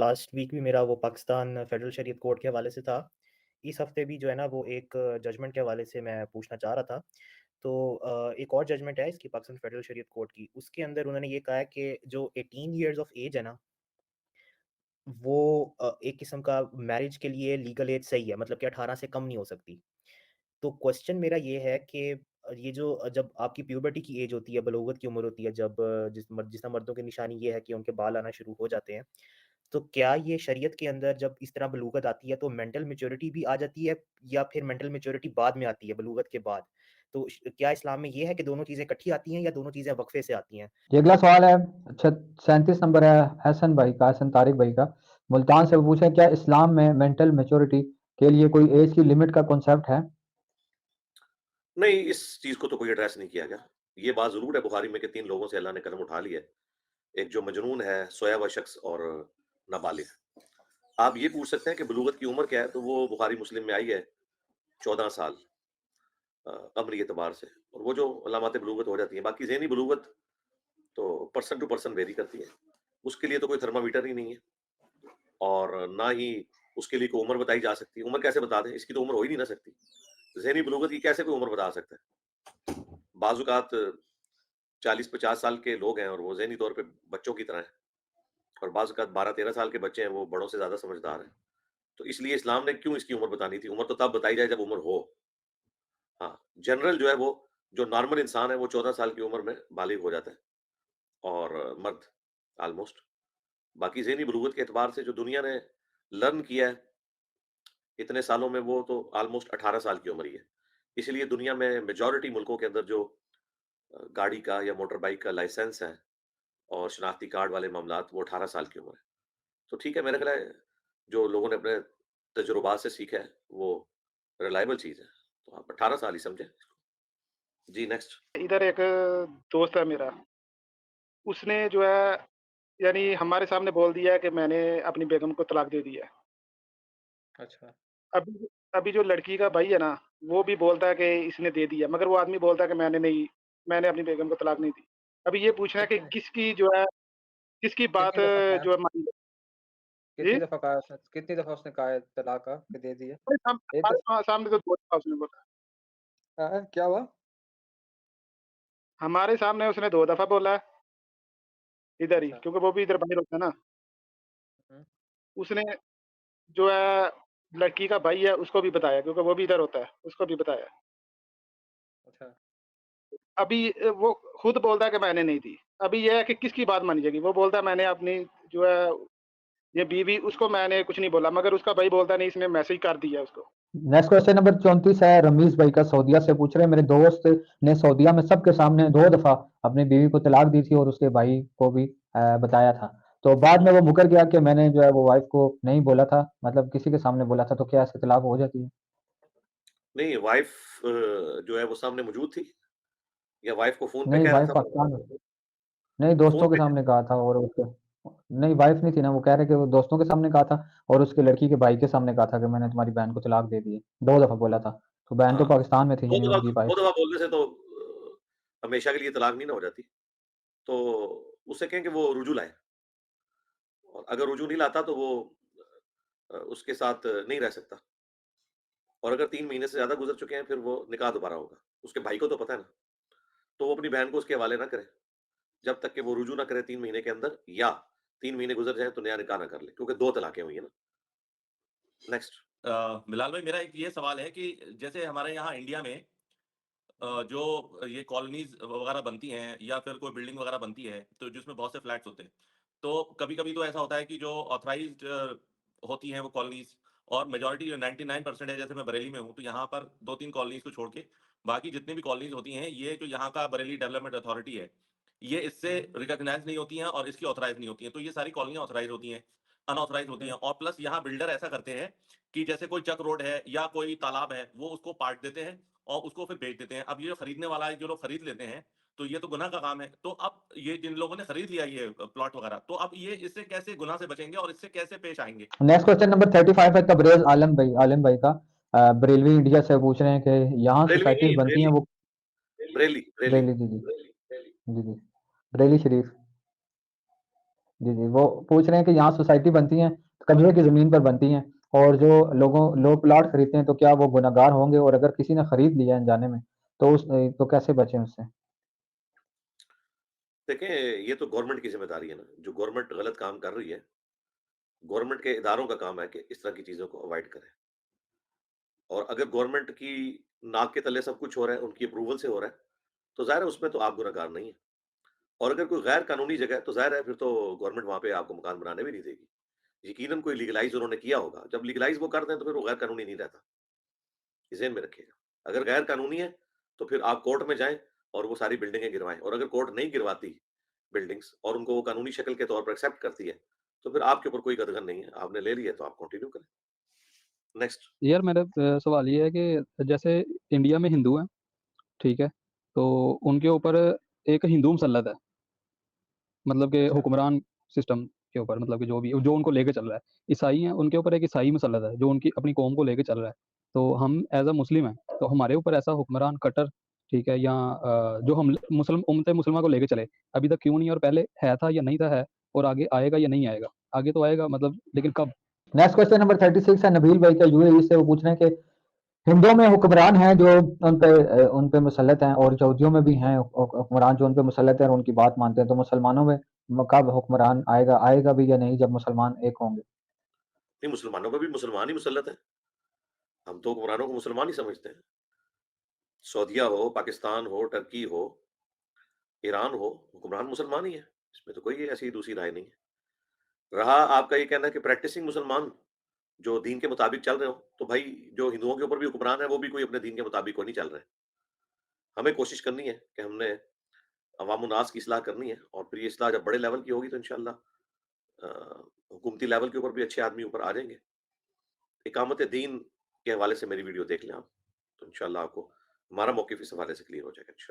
Last week भी मेरा वो पाकिस्तान फेडरल शरीयत कोर्ट के हवाले से था। इस हफ़्ते भी जो है ना वो एक जजमेंट के हवाले से मैं पूछना चाह रहा था। तो एक और जजमेंट है इसकी पाकिस्तान फेडरल शरीयत कोर्ट की, उसके अंदर उन्होंने ये कहा है कि जो 18 इयर्स ऑफ एज है ना, वो एक किस्म का मैरिज के लिए लीगल एज सही है, मतलब कि 18 से कम नहीं हो सकती। तो क्वेश्चन मेरा ये है कि ये जो जब आपकी प्यूबर्टी की एज होती है, बलूगत की उम्र होती है, जब जिस तरह मर्दों की निशानी ये है कि उनके बाल आना शुरू हो जाते हैं, तो क्या ये शरीयत के अंदर जब इस तरह बलूगत आती है तो मेंटल मैच्योरिटी भी आ जाती है या फिर मेंटल मैच्योरिटी बाद में आती है बलूगत के बाद? तो क्या इस्लाम में ये है कि दोनों चीज़ें इकट्ठी आती हैं या दोनों चीज़ें वक्फे से आती हैं? ये अगला सवाल है। अच्छा, 37 नंबर है हसन भाई का, हसन तारिक भाई का। मुल्तान से पूछे, क्या इस्लाम में मेंटल मैच्योरिटी के लिए कोई एज की लिमिट का कॉन्सेप्ट है? नहीं, इस चीज़ को तो कोई एड्रेस नहीं किया गया। ये बात ज़रूर है बुखारी में कि 3 लोगों से अल्लाह ने कदम उठा लिया है। एक जो मजनून है, सोया हुआ शख्स और नाबालिग। आप ये पूछ सकते हैं कि बलूगत की उम्र क्या है, तो वो बुखारी मुस्लिम में आई है 14 साल कमरी एतबार से। और वो जो अलामात बलूगत हो जाती हैं, बाकी ज़हनी बलूगत तो पर्सन टू पर्सन वेरी करती है। उसके लिए तो कोई थर्मामीटर ही नहीं है और ना ही उसके लिए कोई उम्र बताई जा सकती है। उम्र कैसे बता दें? इसकी तो उम्र हो ही नहीं ना सकती। ज़हनी बलूगत की कैसे कोई उम्र बता सकता है? बाज़-औक़ात 40-50 साल के लोग हैं और वो ज़हनी तौर पे बच्चों की तरह हैं और बाज़-औक़ात 12-13 साल के बच्चे हैं, वो बड़ों से ज़्यादा समझदार हैं। तो इसलिए इस्लाम ने क्यों इसकी उम्र बतानी थी? उम्र तो तब बताई जाए जब उम्र हो। हाँ, जनरल जो है वो जो नॉर्मल इंसान है वो 14 साल की उम्र में बालिग हो जाता है और मर्द ऑलमोस्ट। बाकी ज़हनी बलूगत के एतबार से जो दुनिया ने लर्न किया है इतने सालों में वो तो ऑलमोस्ट 18 साल की उम्र ही है। इसीलिए दुनिया में मेजॉरिटी मुल्कों के अंदर जो गाड़ी का या मोटर बाइक का लाइसेंस है और शनाख्ती कार्ड वाले मामलात वो 18 साल की उम्र है। तो ठीक है, मेरा ख़्याल है जो लोगों ने अपने तजुर्बात से सीखा है वो रिलायबल चीज़ है। तो आप 18 साल ही समझें इसको। जी, नेक्स्ट। इधर एक दोस्त है मेरा, उसने जो है यानी हमारे सामने बोल दिया है कि मैंने अपनी बेगम को तलाक दे दी है। अच्छा। अभी अभी जो लड़की का भाई है ना, वो भी बोलता है कि इसने दे दिया, मगर वो आदमी बोलता है कि मैंने अपनी बेगम को तलाक नहीं दी। अभी ये पूछना है कि कितने किसकी बात कितनी दफ़ा कहा जो है मानी जाए? कितनी जी? दफ़ा कहा उसने कितनी दफ़ा उसने कहा है तलाक का कि दे दी है? भाई एक दफ़ हमारे सामने तो 2 दफ़ा उसने बोला। क्या हुआ? हमारे सामने उसने 2 दफ़ा बोला है, इधर ही, अच्छा। क्योंकि वो भी इधर बाहर होता है ना। हुँ, उसने जो है लड़की का भाई है उसको भी बताया, क्योंकि वो भी इधर होता है, उसको भी बताया। अच्छा। अभी वो खुद बोलता है कि मैंने नहीं दी। अभी ये है कि किसकी बात मानी जाएगी? वो बोलता है मैंने अपनी जो है ये बीवी, उसको मैंने कुछ नहीं बोला, मगर उसका भाई बोलता है नहीं, इसने मैसेज कर दिया उसको। नेक्स्ट क्वेश्चन नंबर 34 है रमीज भाई का, सऊदीया से पूछ रहे हैं, मेरे दोस्त ने सऊदीया में सबके सामने 2 दफ़ा अपनी बीवी को तलाक दी थी और उसके भाई को भी बताया था। तो बाद में वो मुकर गया कि मैंने जो है वो वाइफ को नहीं बोला था, मतलब किसी के सामने बोला था, तो क्या इससे तलाक हो जाती है? नहीं, वाइफ़ जो है वो सामने मौजूद थी या वाइफ़ को फ़ोन पे नहीं, कह रहा वाइफ था वो? पाकिस्तान में। नहीं, फ़ोन दोस्तों के पे सामने कहा था और उसके नहीं, वाइफ नहीं थी ना, वो कह रहे कि वो दोस्तों के सामने कहा था और उसके लड़की के भाई के सामने कहा था कि मैंने तुम्हारी बहन को तलाक दे दी है। 2 दफ़ा बोला था। तो बहन तो हाँ, पाकिस्तान में थी, 2 यानी दफ़ा उनकी 2 वाइफ। दफ़ा बोलने से तो हमेशा के लिए तलाक नहीं ना हो जाती। तो उससे कहें कि वो रुजू लाए और अगर रुजू नहीं लाता तो वो उसके साथ नहीं रह सकता और अगर 3 महीने से ज़्यादा गुज़र चुके हैं, फिर वो निकाह दोबारा होगा। उसके भाई को तो पता है ना, तो वो अपनी बहन को उसके हवाले ना करे, जब तक कि वो रुजू ना करे 3 महीने के अंदर या 3 महीने गुज़र जाएँ तो नया निकाह ना कर ले, क्योंकि 2 तलाक़ें हुई हैं ना। नेक्स्ट। बिलाल भाई, मेरा एक ये सवाल है कि जैसे हमारे यहाँ इंडिया में जो ये कॉलोनीज़ वगैरह बनती हैं या फिर कोई बिल्डिंग वगैरह बनती है, तो जिसमें बहुत से फ्लैट्स होते हैं। तो कभी-कभी तो ऐसा होता है कि जो ऑथराइज़्ड होती हैं वो कॉलोनीज़ और मेजॉरिटी जो 99% है, जैसे मैं बरेली में हूँ, तो यहाँ पर 2-3 कॉलोनीज़ को छोड़ के बाकी जितनी भी कॉलोनीज़ होती हैं, ये जो यहाँ का बरेली डेवलपमेंट अथॉरिटी है, ये इससे रिकॉग्नाइज़ नहीं होती हैं और इसकी ऑथराइज़ नहीं होती हैं। तो ये सारी कॉलोनियाँ ऑथराइज़ होती हैं, अनऑथराइज़ होती हैं और प्लस यहाँ बिल्डर ऐसा करते हैं कि जैसे कोई चक रोड है या कोई तालाब है, वो उसको पाट देते हैं और उसको फिर बेच देते हैं। अब ये जो खरीदने वाला है, जो लोग खरीद लेते हैं, तो ये तो गुनाह का काम है। तो अब ये जिन लोगों ने खरीद लिया ये प्लॉट वगैरह, तो अब ये इससे कैसे गुनाह से बचेंगे और इससे कैसे पेश आएँगे? नेक्स्ट क्वेश्चन नंबर 35 है तबरेज़ आलम भाई का। बरेलवी इंडिया से पूछ रहे हैं कि यहाँ बरेलवी सोसाइटीज़ नहीं, बनती हैं बरेली, वो बरेली, बरेली। बरेली, जी, जी। जी, जी। बरेली शरीफ। जी, जी, वो पूछ रहे हैं कि यहाँ सोसाइटी बनती हैं, कब्ज़े की ज़मीन पर बनती हैं और जो लोग प्लॉट खरीदते हैं, तो क्या वो गुनहगार होंगे? और अगर किसी ने खरीद लिया अनजाने में, तो कैसे बचें उससे? देखें, ये तो गवर्नमेंट की ज़िम्मेदारी है ना, जो गवर्नमेंट गलत काम कर रही है, गवर्नमेंट के इदारों का काम है कि इस तरह की चीज़ों को अवॉइड करें। और अगर गवर्नमेंट की नाक के तले सब कुछ हो रहा है, उनकी अप्रूवल से हो रहा है, तो ज़ाहिर है उसमें तो आप गुनहगार नहीं हैं। और अगर कोई गैर कानूनी जगह है, तो ज़ाहिर है फिर तो गवर्नमेंट वहाँ पे आपको मकान बनाने भी नहीं देगी। यकीनन कोई लीगलाइज़ उन्होंने किया होगा, जब लीगलाइज़ वो कर दें तो फिर वो गैर कानूनी नहीं रहता, ये ज़हन में रखिएगा। अगर गैर कानूनी है, तो फिर आप कोर्ट में जाएँ और वो सारी बिल्डिंगें गिरवाएँ और अगर कोर्ट नहीं गिरवाती बिल्डिंग्स और उनको वो कानूनी शक्ल के तौर पर एक्सेप्ट करती है, तो फिर आपके ऊपर कोई कदगन नहीं है, आपने ले लिया तो आप कंटिन्यू करें। नेक्स्ट। यार मेरा सवाल ये है कि जैसे इंडिया में हिंदू हैं, ठीक है? तो उनके ऊपर एक हिंदू मुसल्लत है, मतलब कि अच्छा। हुक्मरान सिस्टम के ऊपर, मतलब कि जो उनको लेके चल रहा है। ईसाई हैं, उनके ऊपर एक ईसाई मुसल्लत है, जो उनकी अपनी कौम को लेके चल रहा है। तो हम एज़ अ मुस्लिम हैं, तो हमारे ऊपर ऐसा हुक्मरान कट्टर, ठीक है? या जो हम उम्मत मुसलमा को लेके चले, अभी तक क्यों नहीं? और पहले है था या नहीं था है? और आगे आएगा या नहीं आएगा? आगे तो आएगा, मतलब लेकिन कब? नेक्स्ट क्वेश्चन नंबर 36 है नबील भाई का यूएई से। वो पूछ रहे हैं कि हिंदुओं में हुक्मरान हैं जो उन पे मुसल्लत हैं और यहूदियों में भी हैं हुक्मरान जो उन पे मुसल्लत हैं और उनकी बात मानते हैं। तो मुसलमानों में कब हुक्मरान आएगा भी या नहीं, जब मुसलमान एक होंगे? नहीं, मुसलमानों पे भी मुसलमान ही मुसल्लत है। हम तो हुक्मरानों को मुसलमान ही समझते हैं। सऊदीया हो, पाकिस्तान हो, टर्की हो, ईरान हो, हुक्मरान मुसलमान ही है। इसमें तो कोई ऐसी दूसरी राय नहीं है। रहा आपका ये कहना कि प्रैक्टिसिंग मुसलमान जो दीन के मुताबिक चल रहे हो, तो भाई जो हिंदुओं के ऊपर भी हुक्मरान है, वो भी कोई अपने दीन के मुताबिक को नहीं चल रहे हैं। हमें कोशिश करनी है कि हमने अवाम-उन्नास की इस्लाह करनी है और फिर ये इस्लाह जब बड़े लेवल की होगी तो इंशाअल्लाह हुकूमती लेवल के ऊपर भी अच्छे आदमी ऊपर आ जाएँगे। इकामत दीन के हवाले से मेरी वीडियो देख लें आप, तो इंशाअल्लाह आपको हमारा मौक़िफ़ इस हवाले से क्लियर हो जाएगा इंशाअल्लाह।